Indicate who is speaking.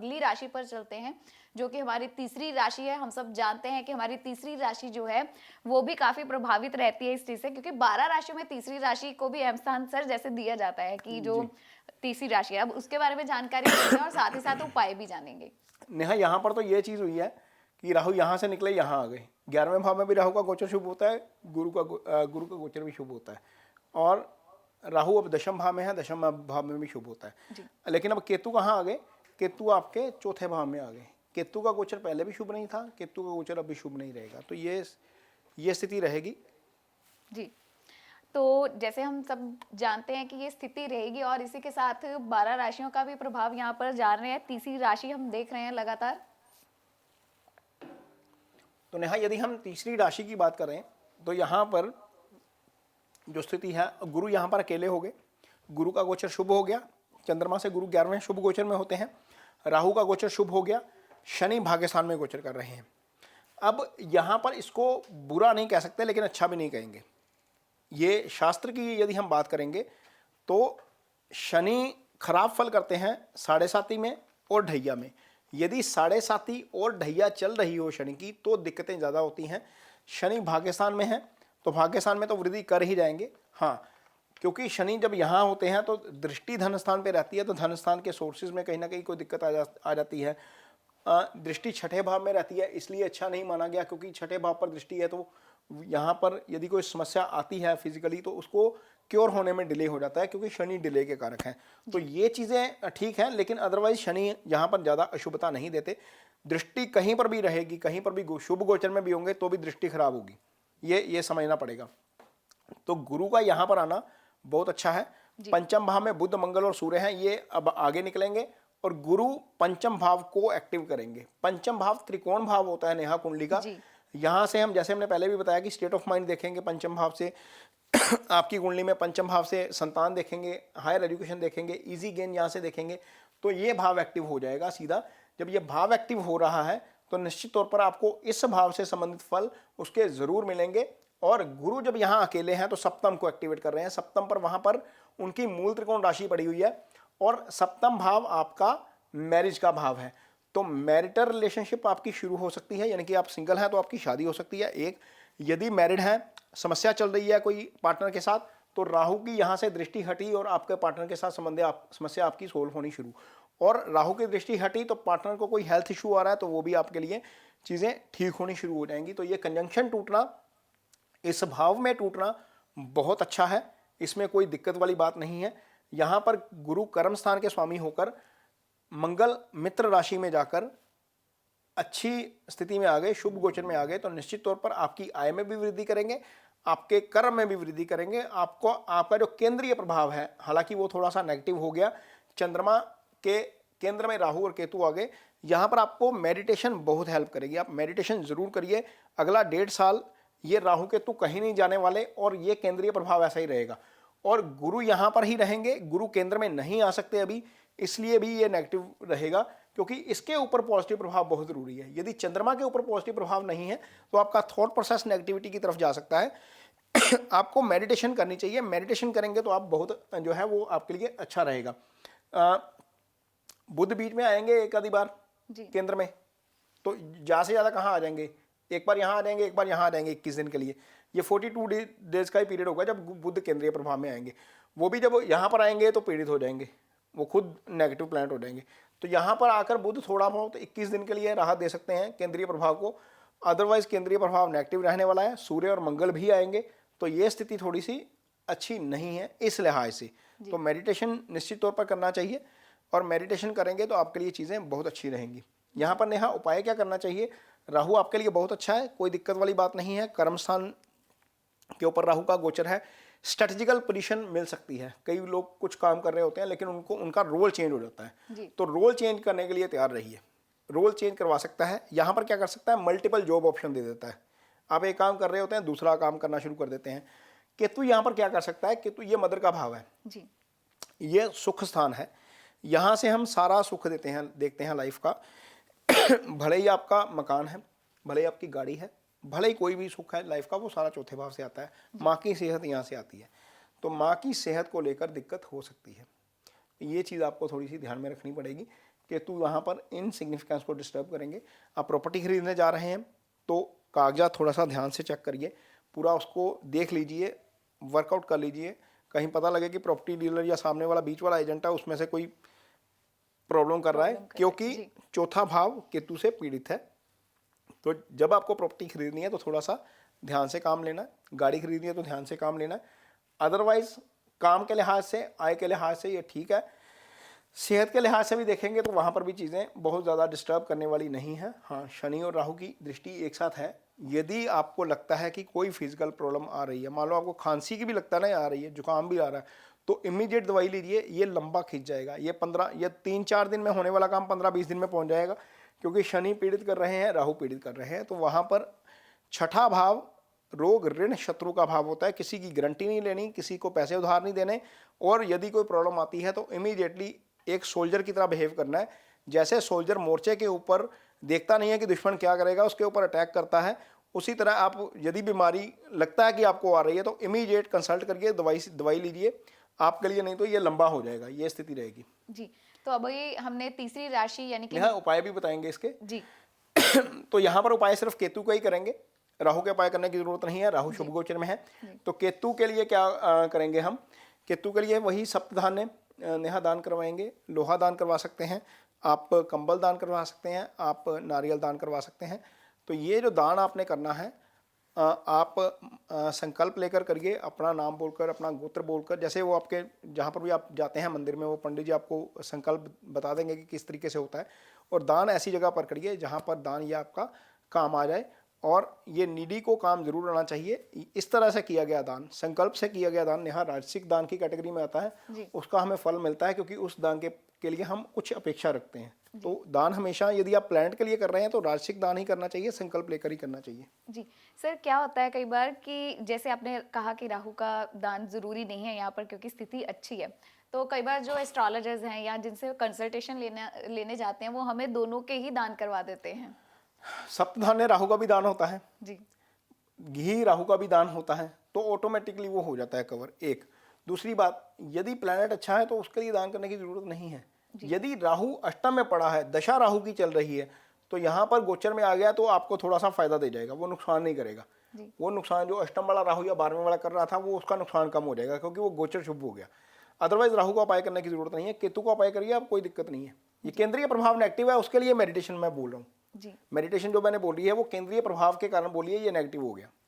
Speaker 1: अगली राशि पर चलते हैं, जो कि हमारी तीसरी राशि है। हम सब जानते हैं कि हमारी तीसरी राशि जो है वो भी काफी प्रभावित रहती है इस चीज से, क्योंकि 12 राशियों में तीसरी राशि को भी अहम स्थान सर जैसे दिया जाता है कि जो तीसरी राशि है। अब उसके बारे में जानकारी देंगे और साथ ही साथ उपाय भी जानेंगे।
Speaker 2: नेहा, यहाँ पर तो ये चीज हुई है कि राहु यहाँ से निकले यहाँ आ गए। 11वें भाव में भी राहु का गोचर शुभ होता है, गुरु का गोचर भी शुभ होता है, और राहु अब दशम भाव में है, दशम भाव में भी शुभ होता है। लेकिन अब केतु कहाँ आ गए? केतु आपके चौथे भाव में आ गए। केतु का गोचर पहले भी शुभ नहीं था, केतु का गोचर अब भी शुभ नहीं रहेगा, तो ये स्थिति रहेगी
Speaker 1: जी। तो जैसे हम सब जानते हैं कि ये स्थिति रहेगी, और इसी के साथ 12 राशियों का भी प्रभाव यहाँ पर जा रहे हैं। तीसरी राशि हम देख रहे हैं लगातार।
Speaker 2: तो नेहा, यदि हम तीसरी राशि की बात करें तो यहाँ पर जो स्थिति है, गुरु यहाँ पर अकेले हो गए, गुरु का गोचर शुभ हो गया, चंद्रमा से गुरु 11वें शुभ गोचर में होते हैं, राहु का गोचर शुभ हो गया, शनि भाग्यस्थान में गोचर कर रहे हैं। अब यहाँ पर इसको बुरा नहीं कह सकते, लेकिन अच्छा भी नहीं कहेंगे। ये शास्त्र की यदि हम बात करेंगे तो शनि खराब फल करते हैं 7.5 में और ढैया में। यदि 7.5 और ढैया चल रही हो शनि की तो दिक्कतें ज़्यादा होती हैं। शनि भाग्यस्थान में है तो भाग्यस्थान में तो वृद्धि कर ही जाएंगे, हाँ, क्योंकि शनि जब यहाँ होते हैं तो दृष्टि धन स्थान पे रहती है, तो धन स्थान के सोर्सेज में कहीं ना कहीं कोई दिक्कत आ जाती है। दृष्टि छठे भाव में रहती है, इसलिए अच्छा नहीं माना गया, क्योंकि छठे भाव पर दृष्टि है तो यहाँ पर यदि कोई समस्या आती है फिजिकली तो उसको क्योर होने में डिले हो जाता है, क्योंकि शनि डिले के कारक हैं। तो ये चीज़ें ठीक हैं, लेकिन अदरवाइज शनि यहाँ पर ज़्यादा अशुभता नहीं देते। दृष्टि कहीं पर भी रहेगी, कहीं पर भी शुभ गोचर में भी होंगे तो भी दृष्टि खराब होगी, ये समझना पड़ेगा। तो गुरु का यहाँ पर आना बहुत अच्छा है। पंचम भाव में बुध, मंगल और सूर्य हैं, ये अब आगे निकलेंगे और गुरु पंचम भाव को एक्टिव करेंगे। पंचम भाव त्रिकोण भाव होता है नेहा कुंडली का। यहाँ से हम, जैसे हमने पहले भी बताया कि स्टेट ऑफ माइंड देखेंगे पंचम भाव से आपकी कुंडली में पंचम भाव से संतान देखेंगे, हायर एजुकेशन देखेंगे, इजी गेन यहाँ से देखेंगे, तो ये भाव एक्टिव हो जाएगा सीधा। जब ये भाव एक्टिव हो रहा है तो निश्चित तौर पर आपको इस भाव से संबंधित फल उसके जरूर मिलेंगे। और गुरु जब यहाँ अकेले हैं तो सप्तम को एक्टिवेट कर रहे हैं, सप्तम पर वहां पर उनकी मूल त्रिकोण राशि पड़ी हुई है, और सप्तम भाव आपका मैरिज का भाव है। तो मैरिटल रिलेशनशिप आपकी शुरू हो सकती है, यानी कि आप सिंगल हैं तो आपकी शादी हो सकती है एक। यदि मैरिड हैं, समस्या चल रही है कोई पार्टनर के साथ, तो राहु की यहाँ से दृष्टि हटी और आपके पार्टनर के साथ समस्या आपकी सोल्व होनी शुरू। और राहु की दृष्टि हटी तो पार्टनर को कोई हेल्थ इशू आ रहा है तो वो भी आपके लिए चीज़ें ठीक होनी शुरू हो जाएंगी। तो ये कंजंक्शन टूटना, इस भाव में टूटना बहुत अच्छा है, इसमें कोई दिक्कत वाली बात नहीं है। यहाँ पर गुरु कर्म स्थान के स्वामी होकर मंगल मित्र राशि में जाकर अच्छी स्थिति में आ गए, शुभ गोचर में आ गए, तो निश्चित तौर पर आपकी आय में भी वृद्धि करेंगे, आपके कर्म में भी वृद्धि करेंगे। आपको आपका जो केंद्रीय प्रभाव है, हालांकि वो थोड़ा सा नेगेटिव हो गया, चंद्रमा के केंद्र में राहु और केतु आ गए। यहाँ पर आपको मेडिटेशन बहुत हेल्प करेगी, आप मेडिटेशन जरूर करिए। अगला 1.5 साल ये राहु केतु कहीं नहीं जाने वाले और ये केंद्रीय प्रभाव ऐसा ही रहेगा। और गुरु यहाँ पर ही रहेंगे, गुरु केंद्र में नहीं आ सकते अभी, इसलिए भी ये नेगेटिव रहेगा, क्योंकि इसके ऊपर पॉजिटिव प्रभाव बहुत जरूरी है। यदि चंद्रमा के ऊपर पॉजिटिव प्रभाव नहीं है तो आपका थॉट प्रोसेस नेगेटिविटी की तरफ जा सकता है। आपको मेडिटेशन करनी चाहिए, मेडिटेशन करेंगे तो आप बहुत जो है वो आपके लिए अच्छा रहेगा। बुध बीच में आएंगे एक आधी बार केंद्र में, तो ज़्यादा से ज़्यादा कहाँ आ जाएंगे, एक बार यहाँ आ जाएंगे, एक बार यहाँ आ जाएंगे 21 दिन के लिए। ये 42 डेज का ही पीरियड होगा जब बुध केंद्रीय प्रभाव में आएंगे। वो भी जब यहाँ पर आएंगे तो पीड़ित हो जाएंगे, वो खुद नेगेटिव प्लैनेट हो जाएंगे। तो यहाँ पर आकर बुध थोड़ा बहुत 21 दिन के लिए राहत दे सकते हैं केंद्रीय प्रभाव को, अदरवाइज केंद्रीय प्रभाव नेगेटिव रहने वाला है। सूर्य और मंगल भी आएंगे, तो ये स्थिति थोड़ी सी अच्छी नहीं है इस लिहाज से। तो मेडिटेशन निश्चित तौर पर करना चाहिए, और मेडिटेशन करेंगे तो आपके लिए चीज़ें बहुत अच्छी रहेंगी। यहाँ पर नेहा उपाय क्या करना चाहिए? राहु आपके लिए बहुत अच्छा है, कोई दिक्कत वाली बात नहीं है, कर्म स्थान के ऊपर राहु का गोचर है, स्ट्रेटेजिकल पोजीशन मिल सकती है। कई लोग कुछ काम कर रहे होते हैं लेकिन उनका रोल चेंज हो जाता है, तो रोल चेंज करने के लिए तैयार रहिए। रोल चेंज करवा सकता है, यहाँ पर क्या कर सकता है, मल्टीपल जॉब ऑप्शन दे देता है। आप एक काम कर रहे होते हैं, दूसरा काम करना शुरू कर देते हैं। केतु यहाँ पर क्या कर सकता है, केतु ये मदर का भाव है जी, ये सुख स्थान है, यहाँ से हम सारा सुख देते हैं, देखते हैं लाइफ का। भले ही आपका मकान है, भले ही आपकी गाड़ी है, भले ही कोई भी सुख है लाइफ का, वो सारा चौथे भाव से आता है। माँ की सेहत यहाँ से आती है, तो माँ की सेहत को लेकर दिक्कत हो सकती है। ये चीज़ आपको थोड़ी सी ध्यान में रखनी पड़ेगी केतु यहाँ पर इन सिग्निफिकेंस को डिस्टर्ब करेंगे। आप प्रॉपर्टी खरीदने जा रहे हैं तो कागजात थोड़ा सा ध्यान से चेक करिए, पूरा उसको देख लीजिए, वर्कआउट कर लीजिए। कहीं पता लगे कि प्रॉपर्टी डीलर या सामने वाला बीच वाला एजेंट है उसमें से कोई प्रॉब्लम कर रहा है, क्योंकि चौथा भाव केतु से पीड़ित है। तो जब आपको प्रॉपर्टी खरीदनी है तो थोड़ा सा ध्यान से काम लेना है, गाड़ी खरीदनी है तो ध्यान से काम लेना है। अदरवाइज काम के लिहाज से, आय के लिहाज से ये ठीक है। सेहत के लिहाज से भी देखेंगे तो वहाँ पर भी चीज़ें बहुत ज़्यादा डिस्टर्ब करने वाली नहीं है। हाँ, शनि और राहु की दृष्टि एक साथ है। यदि आपको लगता है कि कोई फिजिकल प्रॉब्लम आ रही है, मान लो आपको खांसी की भी लगता है ना आ रही है, जुकाम भी आ रहा है, तो इमीडिएट दवाई लीजिए। ये लंबा खींच जाएगा, ये 3-4 दिन में होने वाला काम 15-20 दिन में पहुंच जाएगा, क्योंकि शनि पीड़ित कर रहे हैं, राहु पीड़ित कर रहे हैं। तो वहाँ पर छठा भाव रोग ऋण शत्रु का भाव होता है। किसी की गारंटी नहीं लेनी, किसी को पैसे उधार नहीं देने, और यदि कोई प्रॉब्लम आती है तो इमीडिएटली एक सोल्जर की तरह बिहेव करना है। जैसे सोल्जर मोर्चे के ऊपर देखता नहीं है कि दुश्मन क्या करेगा, उसके ऊपर अटैक करता है, उसी तरह आप यदि बीमारी लगता है कि आपको आ रही है तो इमीडिएट कंसल्ट करके दवाई लीजिए। आपके लिए नहीं तो ये लंबा हो जाएगा, ये स्थिति रहेगी
Speaker 1: जी। तो अभी हमने तीसरी राशि यानी कि
Speaker 2: उपाय भी बताएंगे इसके
Speaker 1: जी।
Speaker 2: तो यहाँ पर उपाय सिर्फ केतु का ही करेंगे, राहु के उपाय करने की जरूरत नहीं है। राहु शुभ गोचर में है, तो केतु के लिए क्या करेंगे हम? केतु के लिए वही सप्तधान्य नेहा दान करवाएंगे, लोहा दान करवा सकते हैं, आप कंबल दान करवा सकते हैं, आप नारियल दान करवा सकते हैं। तो ये जो दान आपने करना है, आप संकल्प लेकर करिए, अपना नाम बोलकर, अपना गोत्र बोलकर। जैसे वो आपके जहाँ पर भी आप जाते हैं मंदिर में, वो पंडित जी आपको संकल्प बता देंगे कि किस तरीके से होता है। और दान ऐसी जगह पर करिए जहाँ पर दान ये आपका काम आ जाए, और ये नीडी को काम जरूर आना चाहिए। इस तरह से किया गया दान, संकल्प से किया गया दान, नेहा राजसिक दान की कैटेगरी में आता है। उसका हमें फल मिलता है, क्योंकि उस दान के लिए हम कुछ अपेक्षा रखते हैं। तो दान हमेशा यदि आप प्लांट के लिए कर रहे हैं तो राजसिक दान ही करना चाहिए, संकल्प लेकर ही करना चाहिए।
Speaker 1: जी सर, क्या होता है कई बार कि जैसे आपने कहा कि राहु का दान जरूरी नहीं है यहाँ पर क्योंकि स्थिति अच्छी है, तो कई बार जो एस्ट्रोलॉजर्स हैं या जिनसे कंसल्टेशन लेने जाते हैं वो हमें दोनों के ही दान करवा देते हैं।
Speaker 2: सप्तधान्य राहु का भी दान होता है
Speaker 1: जी,
Speaker 2: घी राहु का भी दान होता है, तो ऑटोमेटिकली वो हो जाता है कवर। एक दूसरी बात, यदि प्लैनेट अच्छा है तो उसके लिए दान करने की जरूरत नहीं है। यदि राहु अष्टम में पड़ा है, दशा राहु की चल रही है, तो यहाँ पर गोचर में आ गया तो आपको थोड़ा सा फायदा दे जाएगा, वो नुकसान नहीं करेगा। वो नुकसान जो अष्टम वाला राहु या 12वें वाला कर रहा था, वो उसका नुकसान कम हो जाएगा, क्योंकि वो गोचर शुभ हो गया। अदरवाइज राहु का उपाय करने की जरूरत नहीं है, केतु का उपाय करिए आप, कोई दिक्कत नहीं है। ये केंद्रीय प्रभाव नेगेटिव है, उसके लिए मेडिटेशन मैं बोल रहा हूँ। मेडिटेशन जो मैंने बोली है वो केंद्रीय प्रभाव के कारण बोली है, ये नेगेटिव हो गया।